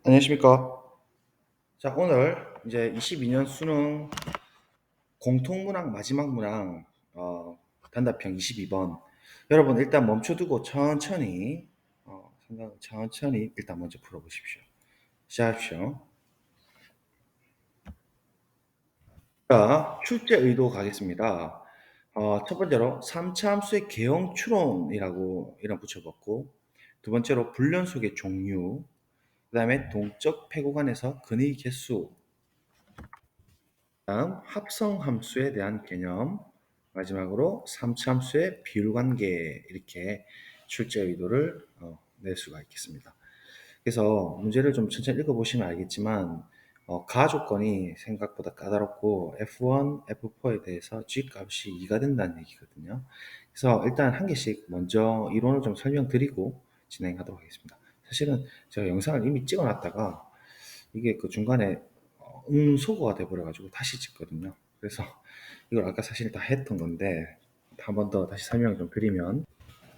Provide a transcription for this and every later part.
안녕하십니까. 자, 오늘 이제 22년 수능 공통문항 마지막 문항 단답형 22번. 여러분 일단 멈춰두고 천천히 생각을 천천히 일단 먼저 풀어보십시오. 시작하십시오. 자, 출제 의도 가겠습니다. 첫 번째로 3차 함수의 개형 추론이라고 이름 붙여봤고, 두 번째로 불연속의 종류, 그 다음에 동적 패고간에서 근의 개수, 다음 합성 함수에 대한 개념, 마지막으로 3차 함수의 비율 관계, 이렇게 출제 의도를 낼 수가 있겠습니다. 그래서 문제를 좀 천천히 읽어보시면 알겠지만 가 조건이 생각보다 까다롭고 F1, F4에 대해서 G 값이 2가 된다는 얘기거든요. 그래서 일단 한 개씩 먼저 이론을 좀 설명드리고 진행하도록 하겠습니다. 사실은 제가 영상을 이미 찍어놨다가 이게 그 중간에 음소거가 돼버려가지고 다시 찍거든요. 그래서 이걸 아까 사실 다 했던 건데 한 번 더 다시 설명을 좀 드리면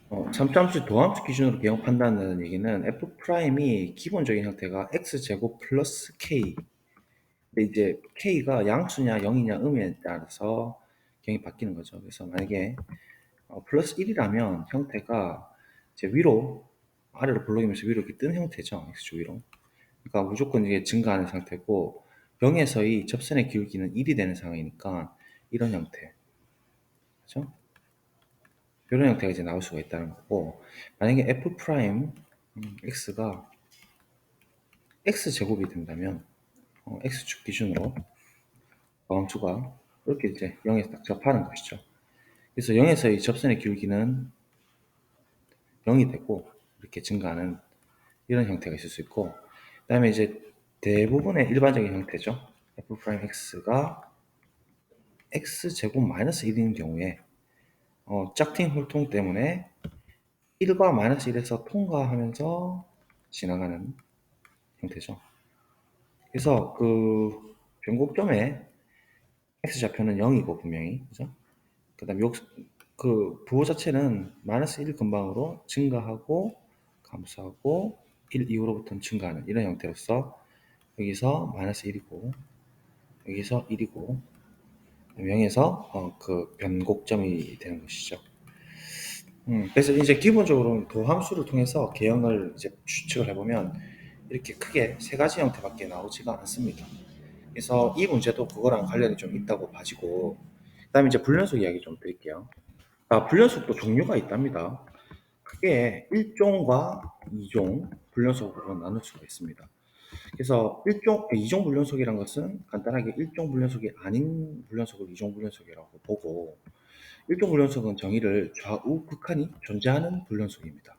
3차함수 도함수 기준으로 개형한다는 얘기는 F'이 기본적인 형태가 X제곱 플러스 K. 근데 이제 K가 양수냐 0이냐 음에 따라서 개형이 바뀌는 거죠. 그래서 만약에 플러스 1이라면 형태가 이제 위로 아래로 블록이면서 위로 이렇게 뜨는 형태죠. X축 위로. 그러니까 무조건 이게 증가하는 상태고 0에서의 접선의 기울기는 1이 되는 상황이니까 이런 형태. 그죠? 이런 형태가 이제 나올 수가 있다는 거고, 만약에 f 프라임 x가 x 제곱이 된다면 x축 기준으로 함수가 이렇게 이제 0에서 딱 접하는 것이죠. 그래서 0에서의 접선의 기울기는 0이 되고 이렇게 증가하는 이런 형태가 있을 수 있고, 그다음에 이제 대부분의 일반적인 형태죠. f 프라임 x가 x 제곱 마이너스 1인 경우에 짝퉁 홀통 때문에 1과 마이너스 1에서 통과하면서 지나가는 형태죠. 그래서 그 변곡점에 x좌표는 0이고 분명히 그죠? 그다음 그 부호 자체는 마이너스 1 근방으로 증가하고 감소하고 1 이후로부터는 증가하는 이런 형태로서 여기서 마이너스 1이고 여기서 1이고 0에서 그 변곡점이 되는 것이죠. 그래서 이제 기본적으로 도함수를 통해서 개형을 이제 추측을 해보면 이렇게 크게 세 가지 형태밖에 나오지가 않습니다. 그래서 이 문제도 그거랑 관련이 좀 있다고 봐지고, 그다음에 이제 불연속 이야기 좀 드릴게요. 불연속도 종류가 있답니다. 크게 1종과 2종 불연속으로 나눌 수가 있습니다. 그래서 2종 불연속이란 것은 간단하게 1종 불연속이 아닌 불연속을 2종 불연속이라고 보고, 1종 불연속은 정의를 좌우 극한이 존재하는 불연속입니다.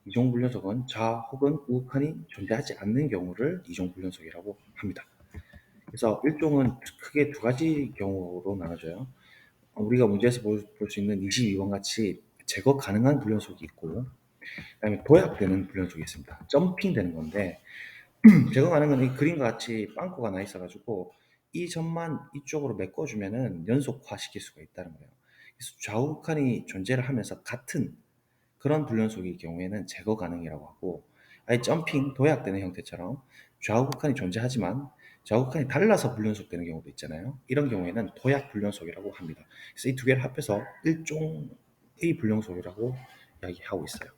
2종 불연속은 좌 혹은 우극한이 존재하지 않는 경우를 2종 불연속이라고 합니다. 그래서 1종은 크게 두 가지 경우로 나눠져요. 우리가 문제에서 볼 수 있는 22번 같이 제거 가능한 불연속이 있고, 그다음에 도약되는 불연속이 있습니다. 점핑되는 건데 제거 가능한 이 그림과 같이 빵꾸가 나 있어가지고 이 점만 이쪽으로 메꿔주면은 연속화 시킬 수가 있다는 거예요. 그래서 좌우극한이 존재를 하면서 같은 그런 불연속일 경우에는 제거 가능이라고 하고, 아예 점핑, 도약되는 형태처럼 좌우극한이 존재하지만 좌우극한이 달라서 불연속되는 경우도 있잖아요. 이런 경우에는 도약 불연속이라고 합니다. 그래서 이 두 개를 합해서 일종의 불연속이라고 이야기하고 있어요.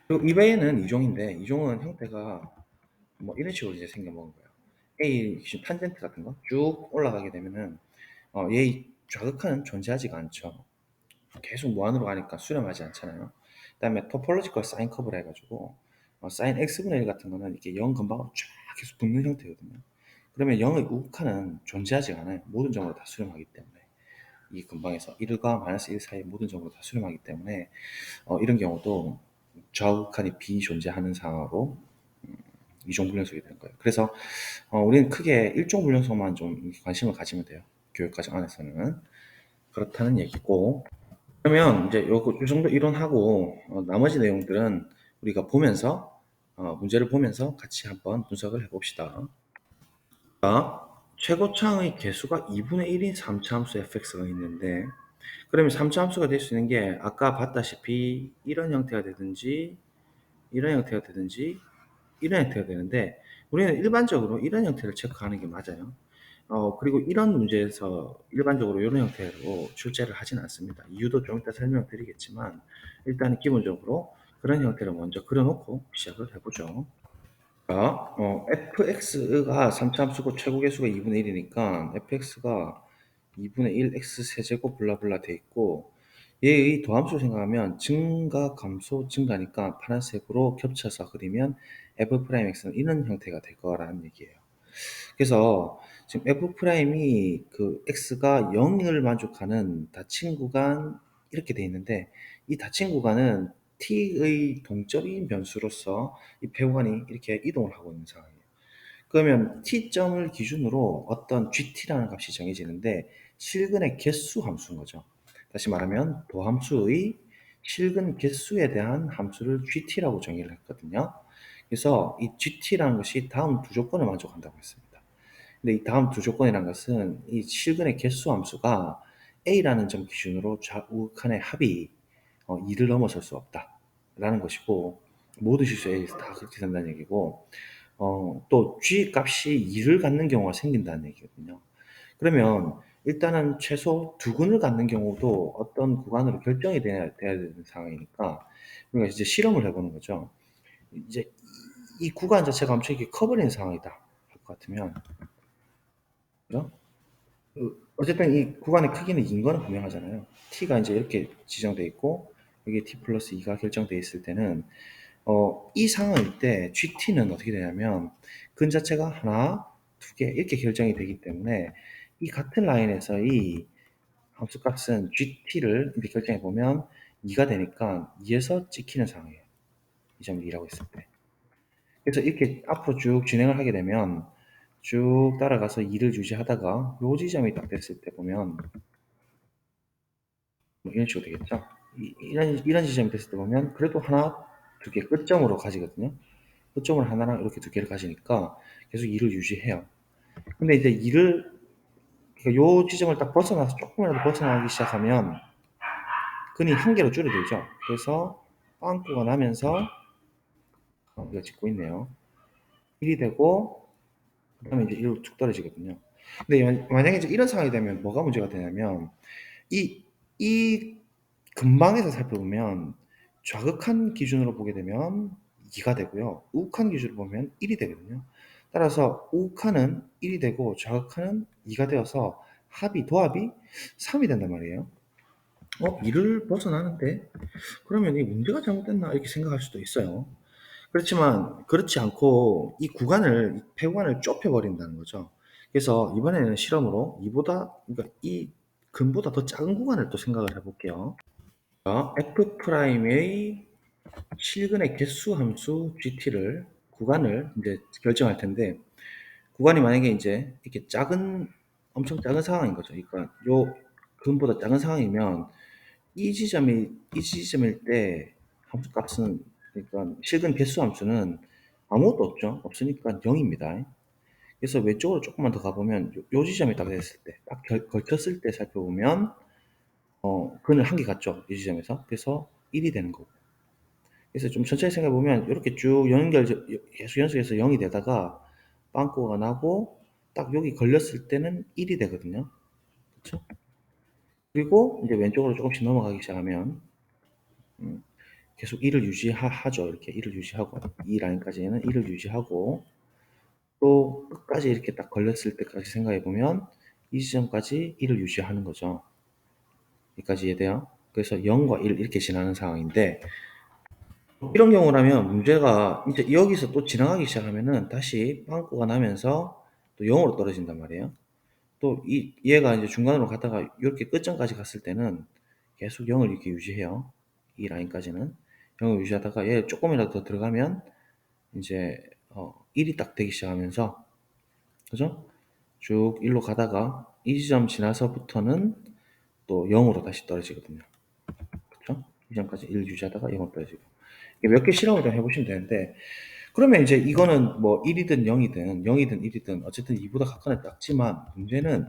그리고 이외에는 이종인데 이종은 형태가 뭐 이런 식으로 이제 생겨먹은 거예요. A 기준 탄젠트 같은 거 쭉 올라가게 되면은 얘 좌극한은 존재하지가 않죠. 계속 무한으로 가니까 수렴하지 않잖아요. 그다음에 토폴로지컬 사인 커브라 해가지고 사인 x분의 1 같은 거는 이렇게 0 근방으로 쫙 계속 붙는 형태거든요. 그러면 0의 우극한은 존재하지 않아요. 모든 점으로 다 수렴하기 때문에 이 근방에서 1과 마이너스 1 사이 모든 점으로 다 수렴하기 때문에 이런 경우도 좌우극한이 비존재하는 상황으로 이종불연속이 되는 거예요. 그래서 우리는 크게 일종불연속만 좀 관심을 가지면 돼요. 교육과정 안에서는 그렇다는 얘기고, 그러면 이제 요 정도 이론하고 나머지 내용들은 우리가 보면서 문제를 보면서 같이 한번 분석을 해봅시다. 자, 최고차의 개수가 2분의 1인 3차 함수 fx가 있는데, 그러면 3차 함수가 될 수 있는 게 아까 봤다시피 이런 형태가 되든지 이런 형태가 되든지 이런 형태가 되는데 우리는 일반적으로 이런 형태를 체크하는 게 맞아요. 그리고 이런 문제에서 일반적으로 이런 형태로 출제를 하진 않습니다. 이유도 좀 이따 설명드리겠지만 일단 기본적으로 그런 형태를 먼저 그려놓고 시작을 해보죠. 자, fx가 3차 함수고 최고 계수가 2분의 1이니까 fx가 2분의 1 x 세제곱 블라블라 돼 있고 얘의 도함수 생각하면 증가, 감소, 증가니까 파란색으로 겹쳐서 그리면 f'x는 이런 형태가 될 거라는 얘기예요. 그래서 지금 f'이 그 x가 0을 만족하는 닫힌 구간 이렇게 돼 있는데 이 닫힌 구간은 t의 동적인 변수로서 이 배우관이 이렇게 이동을 하고 있는 상황이에요. 그러면 t점을 기준으로 어떤 gt라는 값이 정해지는데 실근의 개수 함수인 거죠. 다시 말하면 도함수의 실근 개수에 대한 함수를 gt라고 정의를 했거든요. 그래서 이 gt라는 것이 다음 두 조건을 만족한다고 했습니다. 근데 이 다음 두 조건이라는 것은 이 실근의 개수 함수가 a라는 점 기준으로 좌우칸의 합이 2를 넘어설 수 없다라는 것이고 모두 실수 A에서 다 그렇게 된다는 얘기고 또 G 값이 2를 갖는 경우가 생긴다는 얘기거든요. 그러면 일단은 최소 두 근을 갖는 경우도 어떤 구간으로 결정이 돼야 되는 상황이니까 우리가 이제 실험을 해보는 거죠. 이제 이 구간 자체가 엄청 이렇게 커버리는 상황이다 할 것 같으면 그죠? 어쨌든 이 구간의 크기는 인 거는 분명하잖아요. t가 이제 이렇게 지정돼 있고 여기 t 플러스 2가 결정돼 있을 때는 이 상황일 때 GT는 어떻게 되냐면 근 자체가 하나, 두 개 이렇게 결정이 되기 때문에 이 같은 라인에서 이 함수값은 GT를 이렇게 결정해 보면 2가 되니까 2에서 찍히는 상황이에요. 이 점을 2라고 했을 때. 그래서 이렇게 앞으로 쭉 진행을 하게 되면 쭉 따라가서 2를 유지하다가 요 지점이 딱 됐을 때 보면 뭐 이런 식으로 되겠죠. 이런 지점이 됐을 때 보면 그래도 하나, 두 개 끝점으로 가지거든요. 끝점을 하나랑 이렇게 두 개를 가지니까 계속 2를 유지해요. 근데 이제 2를 그러니까 요 지점을 딱 벗어나서 조금이라도 벗어나기 시작하면 근이 한 개로 줄어들죠. 그래서 빵꾸가 나면서 이거 짓고 있네요. 1이 되고 그다음에 이제 1로 툭 떨어지거든요. 근데 만약에 이제 이런 상황이 되면 뭐가 문제가 되냐면 이 근방에서 살펴보면 좌극한 기준으로 보게 되면 2가 되고요. 우극한 기준으로 보면 1이 되거든요. 따라서 우극한은 1이 되고 좌극한은 2가 되어서 도합이 3이 된단 말이에요. 2를 벗어나는데 그러면 이 문제가 잘못됐나 이렇게 생각할 수도 있어요. 그렇지만 그렇지 않고 이 구간을 이 배구간을 좁혀버린다는 거죠. 그래서 이번에는 실험으로 그러니까 이 근보다 더 작은 구간을 또 생각을 해볼게요. F'의 실근의 개수 함수 GT를 구간을 이제 결정할 텐데 구간이 만약에 이제 이렇게 엄청 작은 상황인 거죠. 그러니까 요 근보다 작은 상황이면 이 지점일 때 함수 값은 그러니까 실근 개수 함수는 아무것도 없죠. 없으니까 0입니다. 그래서 왼쪽으로 조금만 더 가보면 요 지점이 딱 됐을 때, 딱 걸쳤을 때 살펴보면 근을 한 개 갔죠. 이 지점에서. 그래서 1이 되는 거고. 그래서 좀 천천히 생각해 보면 이렇게 쭉 계속 연속해서 0이 되다가 빵꾸가 나고 딱 여기 걸렸을 때는 1이 되거든요. 그렇죠? 그리고 이제 왼쪽으로 조금씩 넘어가기 시작하면 계속 1을 유지하죠. 이렇게 1을 유지하고 이 라인까지는 1을 유지하고 또 끝까지 이렇게 딱 걸렸을 때까지 생각해 보면 이 지점까지 1을 유지하는 거죠. 여기까지 이해돼요? 그래서 0과 1 이렇게 지나는 상황인데 이런 경우라면 문제가 이제 여기서 또 지나가기 시작하면은 다시 빵꾸가 나면서 또 0으로 떨어진단 말이에요. 또 얘가 이제 중간으로 가다가 이렇게 끝점까지 갔을 때는 계속 0을 이렇게 유지해요. 이 라인까지는 0을 유지하다가 얘 조금이라도 더 들어가면 이제 1이 딱 되기 시작하면서 그죠? 쭉 1로 가다가 이 지점 지나서부터는 또 0으로 다시 떨어지거든요. 그렇죠? 이 점까지 1 유지하다가 0으로 떨어지고 몇 개 실험을 좀 해보시면 되는데 그러면 이제 이거는 뭐 1이든 0이든 0이든 1이든 어쨌든 2보다 각각은 작지만 문제는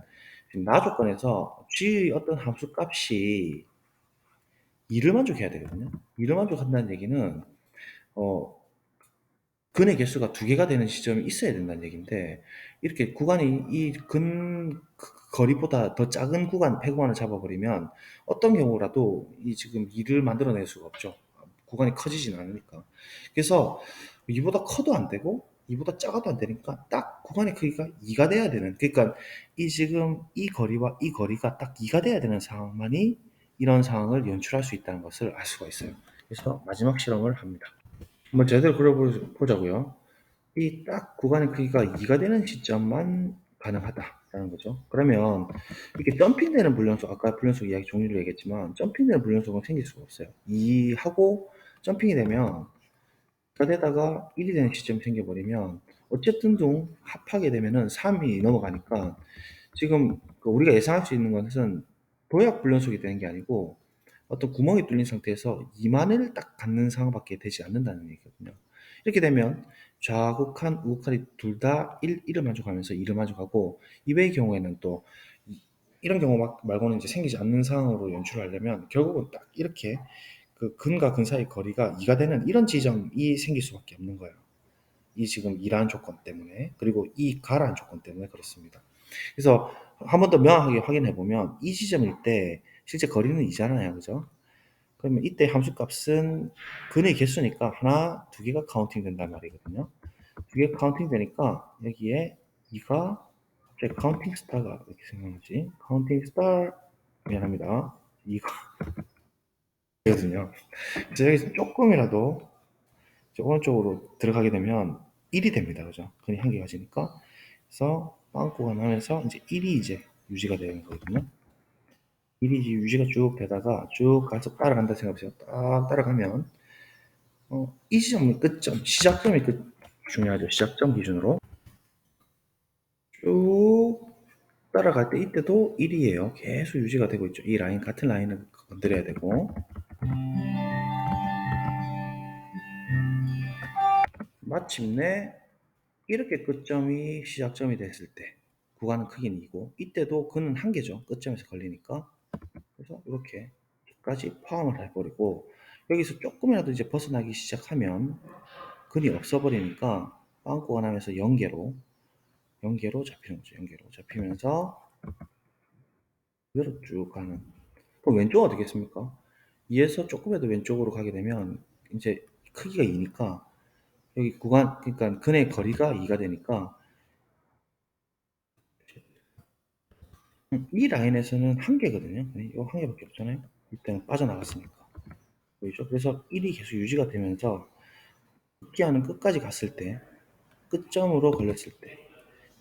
지금 나 조건에서 G의 어떤 함수 값이 2를 만족해야 되거든요. 2를 만족한다는 얘기는 어 근의 개수가 두 개가 되는 지점이 있어야 된다는 얘기인데, 이렇게 구간이 이 거리보다 더 작은 구간, 폐구간을 잡아버리면 어떤 경우라도 이 지금 2를 만들어낼 수가 없죠. 구간이 커지진 않으니까. 그래서 이보다 커도 안 되고 이보다 작아도 안 되니까 딱 구간의 크기가 2가 돼야 되는, 그러니까 이 지금 이 거리와 이 거리가 딱 2가 돼야 되는 상황만이 이런 상황을 연출할 수 있다는 것을 알 수가 있어요. 그래서 마지막 실험을 합니다. 한번 제대로 그려보자고요. 이 딱 구간의 크기가 2가 되는 시점만 가능하다라는 거죠. 그러면 이렇게 점핑되는 불연속, 아까 불연속 이야기 종류를 얘기했지만 점핑되는 불연속은 생길 수가 없어요. 2하고 점핑이 되면 그대다가 1이 되는 시점이 생겨버리면 어쨌든 둥 합하게 되면은 3이 넘어가니까, 지금 우리가 예상할 수 있는 것은 도약 불연속이 되는 게 아니고 어떤 구멍이 뚫린 상태에서 2만을 딱 갖는 상황밖에 되지 않는다는 얘기거든요. 이렇게 되면 좌극한, 우극한이 둘 다 1을 만족하면서 2를 만족하고, 이외의 경우에는 또 이런 경우 말고는 이제 생기지 않는 상황으로 연출을 하려면 결국은 딱 이렇게 그 근과 근 사이 거리가 2가 되는 이런 지점이 생길 수밖에 없는 거예요. 이 지금 이라는 조건 때문에, 그리고 이 가라는 조건 때문에 그렇습니다. 그래서 한 번 더 명확하게 확인해 보면 이 지점일 때 실제 거리는 2잖아요. 그죠? 그러면 이때 함수값은 근의 개수니까 하나, 두 개가 카운팅 된단 말이거든요. 두 개가 카운팅 되니까 여기에 2가 갑자기 카운팅 스타가 이렇게 생각나지? 카운팅 스타, 미안합니다. 2가 거든요. 그래서 여기서 조금이라도 오른쪽으로 들어가게 되면 1이 됩니다. 그죠? 근이 한 개가 지니까. 그래서 빵꾸가 나면서 이제 1이 이제 유지가 되는 거거든요. 1이 이제 유지가 쭉 되다가 쭉 가서 따라간다 생각해보세요. 딱 따라가면 이 지점이 끝점, 시작점이 중요하죠. 시작점 기준으로 쭉 따라갈 때 이때도 1이에요. 계속 유지가 되고 있죠. 이 라인, 같은 라인을 건드려야 되고, 마침내 이렇게 끝점이 시작점이 됐을 때 구간은 크긴 2고, 이때도 근은 한 개죠. 끝점에서 걸리니까. 그래서 이렇게 까지 포함을 해버리고, 여기서 조금이라도 이제 벗어나기 시작하면 근이 없어버리니까 빵꾸가 나면서 연계로 잡히는 거죠. 연계로 잡히면서 그대로 쭉 가는. 그럼 왼쪽은 어떻게 했습니까? 2에서 조금이라도 왼쪽으로 가게 되면 이제 크기가 2니까 여기 구간, 그러니까 근의 거리가 2가 되니까 이 라인에서는 한 개거든요. 이거 한 개밖에 없잖아요. 이때는 빠져나갔으니까. 보이죠? 그래서 1이 계속 유지가 되면서 급기야는 끝까지 갔을 때, 끝점으로 걸렸을 때,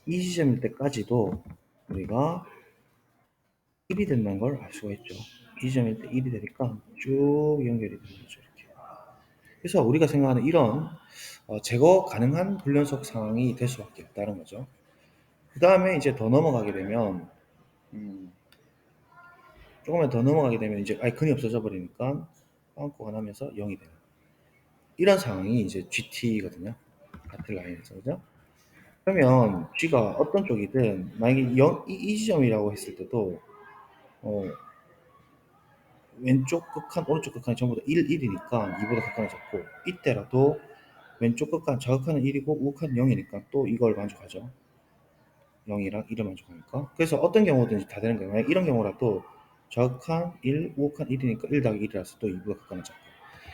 이 지점일 때까지도 우리가 1이 된다는 걸 알 수가 있죠. 이 지점일 때 1이 되니까 쭉 연결이 되는 거죠. 이렇게. 그래서 우리가 생각하는 이런 제거 가능한 불연속 상황이 될 수밖에 없다는 거죠. 그 다음에 이제 더 넘어가게 되면 조금만 더 넘어가게 되면 이제 아예 근이 없어져 버리니까 빵꾸가 나면서 0이 되는 이런 상황이 이제 GT거든요. 같은 라인에서. 그죠? 그러면 G가 어떤 쪽이든 만약에 0, 이 지점이라고 했을 때도 어, 왼쪽 극한, 오른쪽 극한이 전부 다 1, 1이니까 2보다 극한을 잡고, 이때라도 왼쪽 극한, 좌극한은 1이고 우극한은 0이니까 또 이걸 만족하죠. 0이랑 1을 만족하니까. 그래서 어떤 경우든지 다 되는 거예요. 만약 이런 경우라도 좌극한 1, 우극한 1이니까 1 더하기 1이라서 또 2보다 극한을 잡고.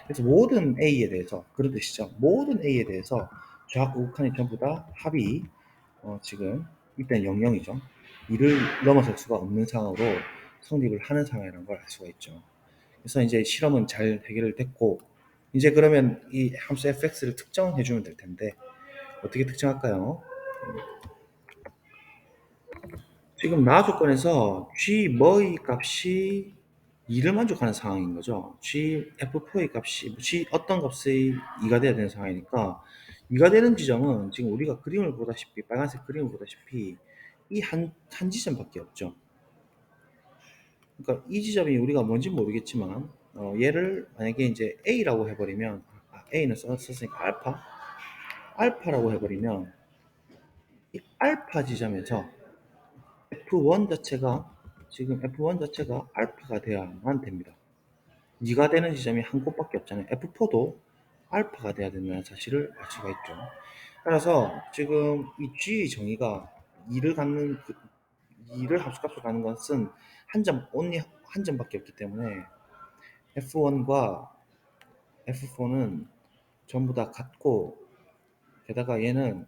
그래서 모든 A에 대해서, 그런 뜻이죠. 모든 A에 대해서 좌우극한이 전부 다 합이 지금 일단 00이죠. 2를 넘어설 수가 없는 상황으로 성립을 하는 상황이라는 걸 알 수가 있죠. 그래서 이제 실험은 잘 해결됐고, 이제 그러면 이 함수 fx를 특정해 주면 될 텐데 어떻게 특정할까요? 지금 나 조건에서 g 뭐의 값이 2를 만족하는 상황인 거죠. g f4의 값이 g 어떤 값의 2가 돼야 되는 상황이니까, 2가 되는 지점은 지금 우리가 그림을 보다시피, 빨간색 그림을 보다시피 이 한 지점밖에 없죠. 그러니까 이 지점이 우리가 뭔지 모르겠지만 얘를 만약에 이제 A라고 해버리면, A는 썼으니까 알파라고 해버리면 이 알파 지점에서 F1 자체가, 지금 F1 자체가 알파가 돼야만 됩니다. 2가 되는 지점이 한 곳밖에 없잖아요. F4도 알파가 돼야 된다는 사실을 알 수가 있죠. 따라서 지금 이 G 정의가 2를 갖는 2를 함수값으로 가는 것은 한 점, only 한 점밖에 없기 때문에 F1과 F4는 전부 다 같고, 게다가 얘는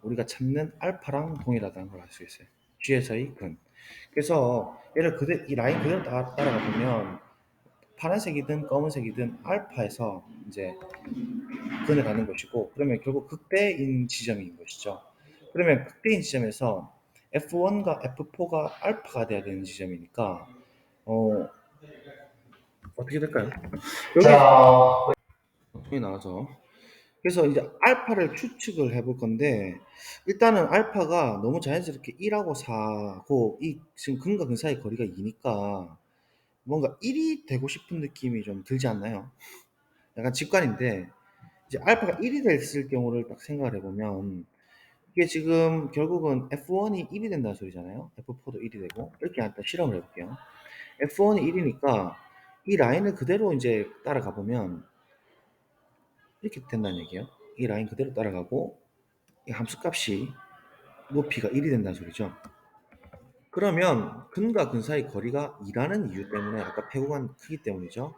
우리가 찾는 알파랑 동일하다는 걸 알 수 있어요. G에서의 근. 그래서 얘를 이 라인 그대로 따라가 보면 파란색이든 검은색이든 알파에서 이제 근을 가는 것이고, 그러면 결국 극대인 지점인 것이죠. 그러면 극대인 지점에서 F1과 F4가 알파가 돼야 되는 지점이니까 어떻게 될까요? 여기 통이 나와서, 그래서 이제 알파를 추측을 해볼 건데, 일단은 알파가 너무 자연스럽게 1하고 4고 이 지금 근과 근 사이 거리가 2니까 뭔가 1이 되고 싶은 느낌이 좀 들지 않나요? 약간 직관인데, 이제 알파가 1이 됐을 경우를 딱 생각을 해보면, 이게 지금 결국은 F1이 1이 된다는 소리잖아요. F4도 1이 되고. 이렇게 일단 실험을 해볼게요. F1이 1이니까 이 라인을 그대로 이제 따라가 보면 이렇게 된다는 얘기예요. 이 라인 그대로 따라가고 이 함수값이 높이가 1이 된다는 소리죠. 그러면 근과 근 사이 거리가 2라는 이유 때문에, 아까 폐구간 크기 때문이죠.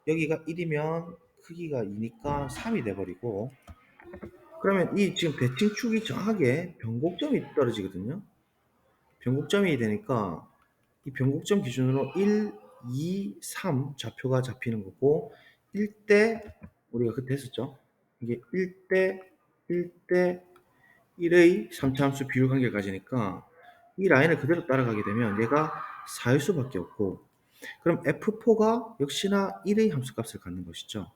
여기가 1이면 크기가 2니까 3이 돼버리고, 그러면 이 지금 대칭축이 정확하게 변곡점이 떨어지거든요. 변곡점이 되니까 이 변곡점 기준으로 1, 2, 3 좌표가 잡히는 거고, 1대 우리가 그때 했었죠. 이게 1대 1대 1의 3차 함수 비율 관계까지니까 이 라인을 그대로 따라가게 되면 얘가 4일 수밖에 없고, 그럼 F4가 역시나 1의 함수값을 갖는 것이죠.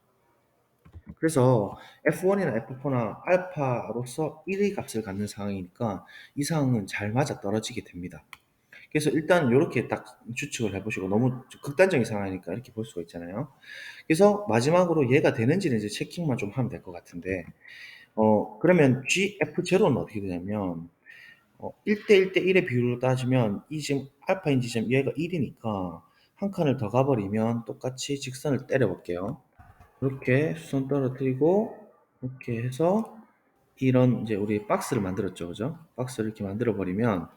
그래서 F1이나 F4나 알파로서 1의 값을 갖는 상황이니까 이 상황은 잘 맞아 떨어지게 됩니다. 그래서 일단 이렇게 딱 추측을 해보시고, 너무 극단적인 상황이니까 이렇게 볼 수가 있잖아요. 그래서 마지막으로 얘가 되는지는 이제 체킹만 좀 하면 될 것 같은데, 그러면 GF0는 어떻게 되냐면, 1대 1대 1의 비율로 따지면 이 지금 알파인 지점 얘가 1이니까 한 칸을 더 가버리면 똑같이 직선을 때려 볼게요. 이렇게 수선 떨어뜨리고 이렇게 해서 이런 이제 우리 박스를 만들었죠, 그죠? 박스를 이렇게 만들어 버리면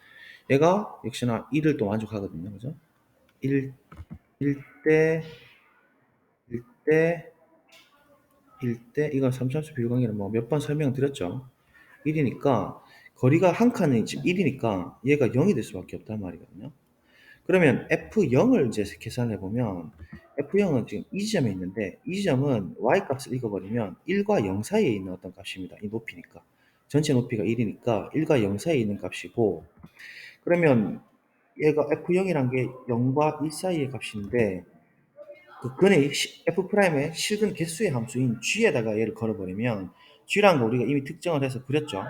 얘가 역시나 1을 또 만족하거든요, 그죠? 1, 1대 1대 1대 이건 3차수 비율관계는 뭐 몇 번 설명드렸죠. 1이니까 거리가 한 칸이 지금 1이니까 얘가 0이 될 수밖에 없단 말이거든요. 그러면 F0을 이제 계산해 보면 F0은 지금 이 지점에 있는데, 이 지점은 y 값을 읽어버리면 1과 0 사이에 있는 어떤 값입니다. 이 높이니까. 전체 높이가 1이니까 1과 0 사이에 있는 값이고, 그러면 얘가 F0이란 게 0과 1 사이의 값인데, 그 근의 F'의 실근 개수의 함수인 G에다가 얘를 걸어버리면, G라는 거 우리가 이미 특정을 해서 그렸죠.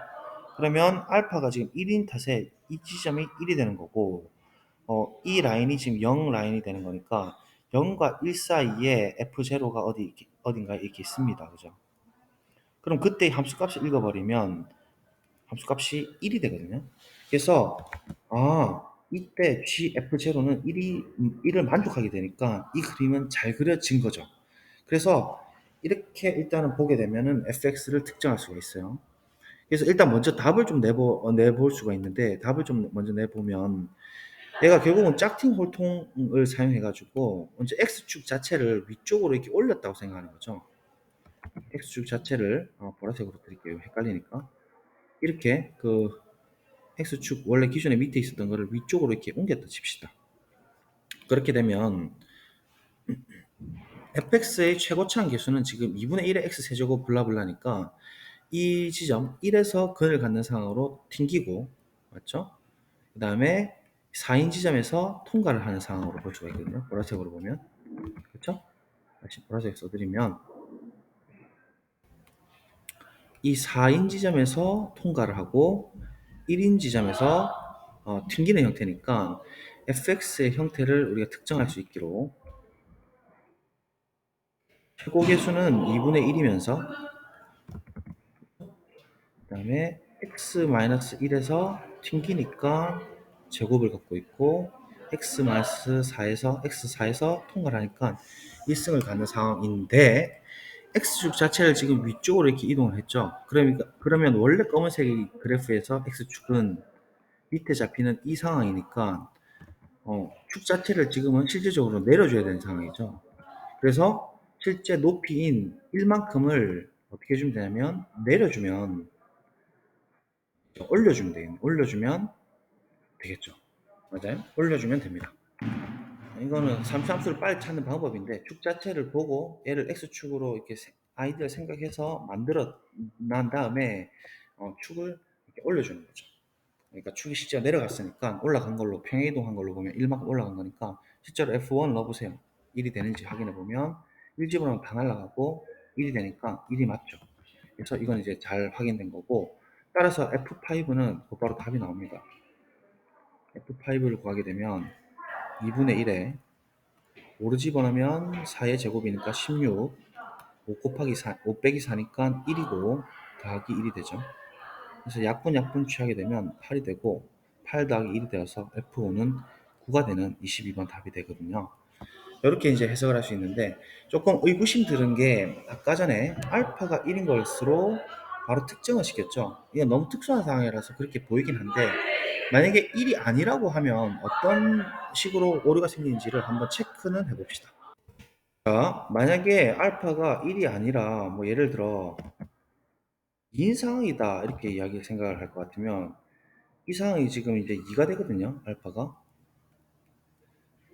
그러면 알파가 지금 1인 탓에 이 지점이 1이 되는 거고, 이 라인이 지금 0 라인이 되는 거니까 0과 1 사이에 F0가 어딘가에 이렇게 있습니다. 그죠? 그럼 그때 함수값을 읽어버리면 함수값이 1이 되거든요. 그래서 이때 GF0는 1을 만족하게 되니까 이 그림은 잘 그려진 거죠. 그래서 이렇게 일단은 보게 되면은 fx를 특정할 수가 있어요. 그래서 일단 먼저 답을 좀 내볼 수가 있는데, 답을 좀 먼저 내보면 얘가 결국은 짝퉁 홀통을 사용해가지고 먼저 x축 자체를 위쪽으로 이렇게 올렸다고 생각하는 거죠. x축 자체를 보라색으로 드릴게요. 헷갈리니까. 이렇게 그 x축 원래 기존에 밑에 있었던 거를 위쪽으로 이렇게 옮겼다 칩시다. 그렇게 되면 fx의 최고차항 계수는 지금 2분의 1의 x 세제곱 블라블라니까 이 지점 1에서 근을 갖는 상황으로 튕기고, 맞죠? 그 다음에 4인 지점에서 통과를 하는 상황으로 볼 수가 있거든요. 보라색으로 보면. 그렇죠? 다시 보라색 써드리면 이 4인 지점에서 통과를 하고 1인 지점에서 튕기는 형태니까 fx의 형태를 우리가 특정할 수 있기로, 최고 계수는 2분의 1이면서 그 다음에 x-1에서 튕기니까 제곱을 갖고 있고, x-4에서 x4에서 통과를 하니까 1승을 갖는 상황인데, X축 자체를 지금 위쪽으로 이렇게 이동을 했죠. 그러면 원래 검은색 그래프에서 X축은 밑에 잡히는 이 상황이니까 축 자체를 지금은 실질적으로 내려줘야 되는 상황이죠. 그래서 실제 높이인 1만큼을 어떻게 해주면 되냐면 내려주면 올려주면 되겠죠. 맞아요. 올려주면 됩니다. 이거는 삼수함수를 빨리 찾는 방법인데 축 자체를 보고 얘를 X축으로 이렇게 아이디어를 생각해서 만들어 난 다음에 축을 이렇게 올려주는 거죠. 그러니까 축이 실제로 내려갔으니까 올라간 걸로 평행이동한 걸로 보면 1만큼 올라간 거니까 실제로 F1 넣어보세요. 1이 되는지 확인해 보면 1 집어넣으면 다 날라가고 1이 되니까 1이 맞죠. 그래서 이건 이제 잘 확인된 거고 따라서 F5는 곧바로 답이 나옵니다. F5를 구하게 되면 2분의 1에 5를 집어넣으면 4의 제곱이니까 16, 5 곱하기 4, 5 빼기 4니까 1이고 더하기 1이 되죠. 그래서 약분 취하게 되면 8이 되고 8 더하기 1이 되어서 F5는 9가 되는 22번 답이 되거든요. 이렇게 이제 해석을 할 수 있는데 조금 의구심 들은 게 아까 전에 알파가 1인 것으로 바로 특정을 시켰죠. 이게 너무 특수한 상황이라서 그렇게 보이긴 한데 만약에 1이 아니라고 하면 어떤 식으로 오류가 생기는지를 한번 체크는 해봅시다. 자, 만약에 알파가 1이 아니라 뭐 예를 들어 2인 상황이다 이렇게 이야기 생각을 할 것 같으면 이 상황이 지금 이제 2가 되거든요, 알파가.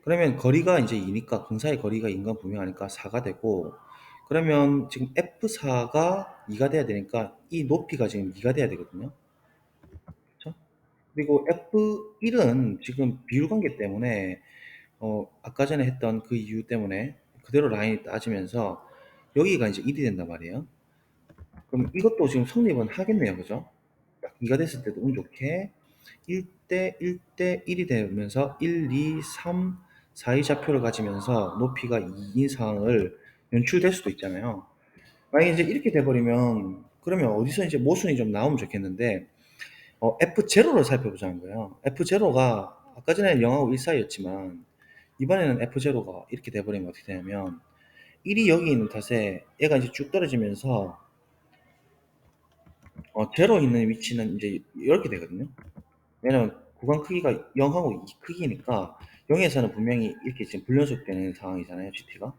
그러면 거리가 이제 2니까 근사의 거리가 2인 건 분명하니까 4가 되고 그러면 지금 F4가 2가 돼야 되니까 이 높이가 지금 2가 돼야 되거든요. 그렇죠? 그리고 F1은 지금 비율 관계 때문에 아까 전에 했던 그 이유 때문에 그대로 라인이 따지면서 여기가 이제 1이 된단 말이에요. 그럼 이것도 지금 성립은 하겠네요. 그죠? 딱 2가 됐을 때도 운 좋게 1대 1대 1이 되면서 1, 2, 3, 4의 좌표를 가지면서 높이가 2인 상황을 연출될 수도 있잖아요. 만약에 이제 이렇게 돼버리면 그러면 어디서 이제 모순이 좀 나오면 좋겠는데 F0를 살펴보자는 거예요. F0가 아까 전에는 0하고 1 사이였지만 이번에는 F0가 이렇게 돼버리면 어떻게 되냐면 1이 여기 있는 탓에 얘가 이제 쭉 떨어지면서 0 있는 위치는 이제 이렇게 되거든요. 왜냐면 구간 크기가 0하고 2 크기니까 0에서는 분명히 이렇게 지금 불연속되는 상황이잖아요, GT가.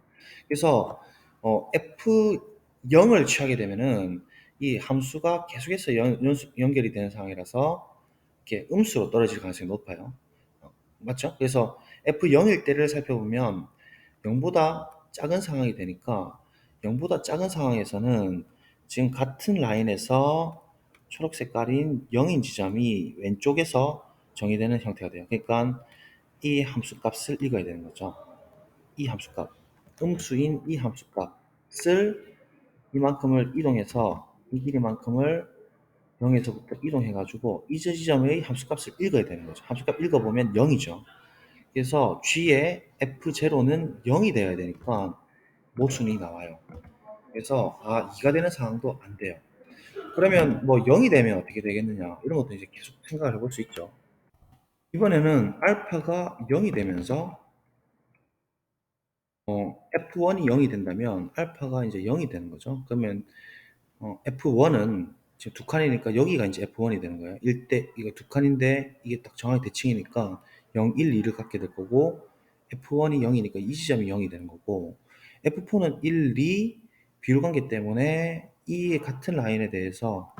그래서 F0을 취하게 되면은 이 함수가 계속해서 연결이 되는 상황이라서 이렇게 음수로 떨어질 가능성이 높아요. 맞죠? 그래서 F0일 때를 살펴보면 0보다 작은 상황이 되니까 0보다 작은 상황에서는 지금 같은 라인에서 초록 색깔인 0인 지점이 왼쪽에서 정의되는 형태가 돼요. 그러니까 이 함수값을 읽어야 되는 거죠. 이 함수값, 음수인 이 함수값을 이만큼을 이동해서 이 길이만큼을 0에서부터 이동해가지고 이 지점의 함수값을 읽어야 되는 거죠. 함수값 읽어보면 0이죠. 그래서 G의 F0는 0이 되어야 되니까 모순이 나와요. 그래서 2가 되는 상황도 안 돼요. 그러면 뭐 0이 되면 어떻게 되겠느냐 이런 것도 이제 계속 생각을 해볼 수 있죠. 이번에는 알파가 0이 되면서 F1이 0이 된다면 알파가 이제 0이 되는 거죠. 그러면 F1은 지금 두 칸이니까 여기가 이제 F1이 되는 거예요. 1대 이거 두 칸인데 이게 딱 정확히 대칭이니까 0, 1, 2를 갖게 될 거고 F1이 0이니까 이 지점이 0이 되는 거고 F4는 1, 2 비율 관계 때문에 이 같은 라인에 대해서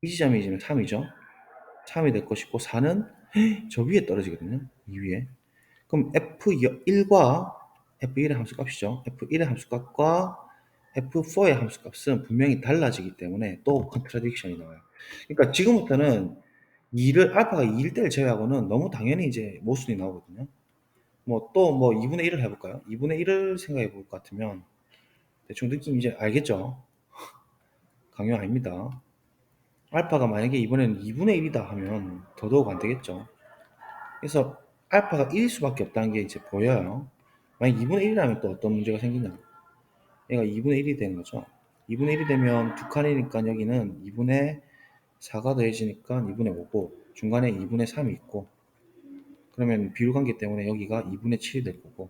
이 지점이 지금 3이죠. 3이 될 것이고 4는 저 위에 떨어지거든요. 이 위에. 그럼 F1과 F1의 함수값이죠. F1의 함수값과 F4의 함수값은 분명히 달라지기 때문에 또 컨트라딕션이 나와요. 그러니까 지금부터는 알파가 2일 때를 제외하고는 너무 당연히 이제 모순이 나오거든요. 뭐 또 뭐 2분의 1을 해볼까요? 2분의 1을 생각해 볼 것 같으면 대충 느낌 이제 알겠죠? 강요 아닙니다. 알파가 만약에 이번에는 2분의 1이다 하면 더더욱 안 되겠죠. 그래서 알파가 1일 수밖에 없다는 게 이제 보여요. 만약 2분의 1이라면 또 어떤 문제가 생기냐? 얘가 2분의 1이 되는 거죠. 2분의 1이 되면 두 칸이니까 여기는 2분의 4가 더해지니까 2분의 5고 중간에 2분의 3이 있고 그러면 비율 관계 때문에 여기가 2분의 7이 될 거고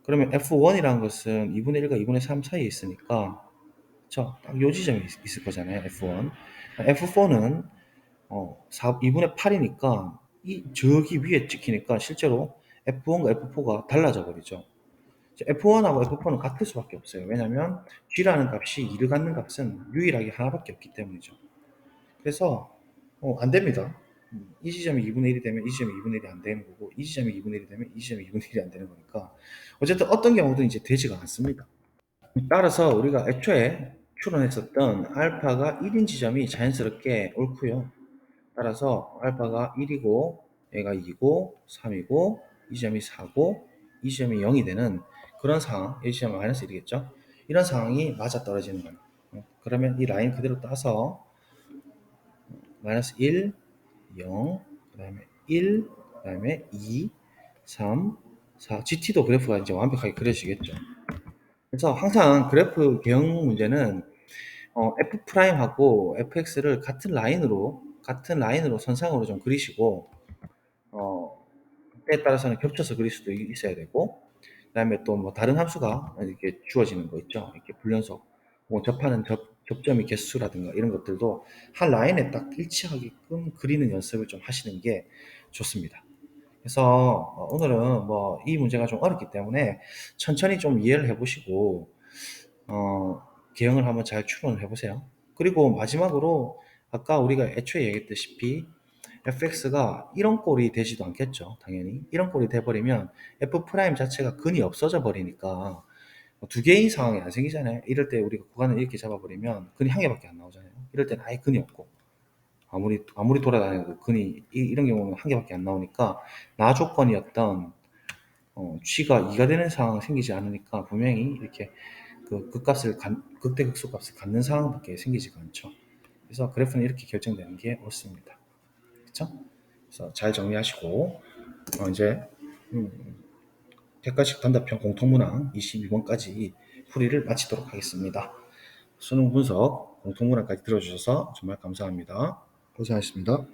그러면 F1이라는 것은 2분의 1과 2분의 3 사이에 있으니까 딱 요 지점에 있을 거잖아요. F1. F4는 2분의 8이니까 저기 위에 찍히니까 실제로 F1과 F4가 달라져 버리죠. F1하고 F4는 같을 수밖에 없어요. 왜냐하면 G라는 값이 2를 갖는 값은 유일하게 하나밖에 없기 때문이죠. 그래서 안 됩니다. 이 지점이 2분의 1이 되면 이 지점이 2분의 1이 안 되는 거고, 이 지점이 2분의 1이 되면 이 지점이 2분의 1이 안 되는 거니까 어쨌든 어떤 경우도 이제 되지가 않습니다. 따라서 우리가 애초에 추론했었던 알파가 1인 지점이 자연스럽게 옳고요. 따라서 알파가 1이고 얘가 2고 3이고 이 지점이 4고 이 지점이 0이 되는 그런 상황, 이 지점은 마이너스 1이겠죠. 이런 상황이 맞아떨어지는 거예요. 그러면 이 라인 그대로 따서 마이너스 1, 0, 그 다음에 1, 그 다음에 2, 3, 4. GT도 그래프가 이제 완벽하게 그려지겠죠. 그래서 항상 그래프 개형 문제는 F'하고 fx를 같은 라인으로 선상으로 좀 그리시고, 때에 따라서는 겹쳐서 그릴 수도 있어야 되고, 그 다음에 또 뭐 다른 함수가 이렇게 주어지는 거 있죠. 이렇게 불연속, 뭐 접하는 접점의 개수라든가 이런 것들도 한 라인에 딱 일치하게끔 그리는 연습을 좀 하시는 게 좋습니다. 그래서 오늘은 뭐 이 문제가 좀 어렵기 때문에 천천히 좀 이해를 해보시고 개형을 한번 잘 추론을 해보세요. 그리고 마지막으로 아까 우리가 애초에 얘기했다시피 fx가 이런 꼴이 되지도 않겠죠. 당연히 이런 꼴이 돼버리면 f 프라임 자체가 근이 없어져 버리니까 두 개의 상황이 안 생기잖아요. 이럴 때 우리가 구간을 이렇게 잡아버리면 근이 한 개밖에 안 나오잖아요. 이럴 때는 아예 근이 없고 아무리 돌아다녀도 근이 이런 경우는 한 개밖에 안 나오니까 나 조건이었던 G가 2가 되는 상황이 생기지 않으니까 분명히 이렇게 그 극대 극소값을 갖는 상황밖에 생기지가 않죠. 그래서 그래프는 이렇게 결정되는 게 옳습니다. 그렇죠? 그래서 잘 정리하시고 이제 객관식 단답형 공통문항 22번까지 풀이를 마치도록 하겠습니다. 수능 분석 공통문항까지 들어주셔서 정말 감사합니다. 고생하셨습니다.